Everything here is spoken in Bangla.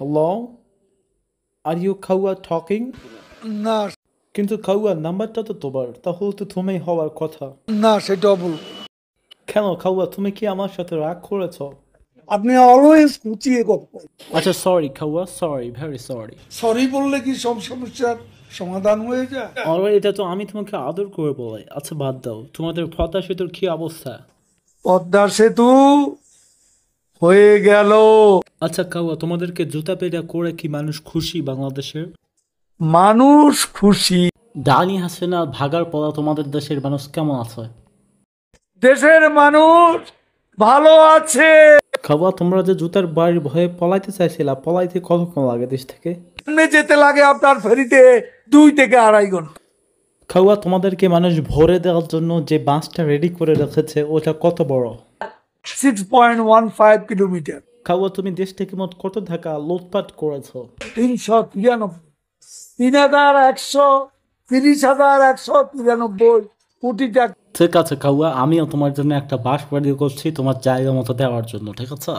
হ্যালো, আর ইউ খাওয়া টকিং? না কিন্তু খাওয়া নাম্বারটা তো তোমার, তাহলে তো তুমি হওয়ার কথা। না, সেটাও ভুল। কেন খাওয়া, তুমি কি আমার সাথে রাগ করেছ? আপনি অলওয়েজ খুঁচিয়ে কথা বলেন। আচ্ছা সরি খাওয়া, সরি, ভেরি সরি। সরি বললে কি সব সমস্যার সমাধান হয়ে যায়? অলরেডি এটা তো আমি তোমাকে আদর করে বলাই। আচ্ছা বাদ দাও, তোমাদের পদ্মা সেতুর কি অবস্থা? পদ্মা সেতু হয়ে গেল। আচ্ছা খাওয়া, তোমাদেরকে জুতা পেটা করে কি মানুষ খুশি বাংলাদেশের? মানুষ খুশি। ডানি হাসিনা ভাগার পর তোমাদের দেশের মানুষ কেমন আছে? দেশের মানুষ ভালো আছে। খাওয়া, তোমরা যে জুতার বাড়ির ভয়ে পলাইতে চাইছিলা, পলাইতে কতক্ষণ লাগে দেশ থেকে? সামনে যেতে লাগে আপনার ফেরিতে 2 থেকে 2.5 ঘন্টা। খাওয়া, তোমাদেরকে মানুষ ভরে দেওয়ার জন্য যে বাসটা রেডি করে রেখেছে ওটা কত বড়? 6.15 কিলোমিটার। খাওয়া, তুমি দেশ থেকে মোট কত টাকা লুটপাট করেছো? 393, 3,130,193 টাকা। ঠিক আছে খাওয়া, আমিও তোমার জন্য একটা বাস রেডি করছি তোমার জায়গা মতো দেওয়ার জন্য, ঠিক আছে?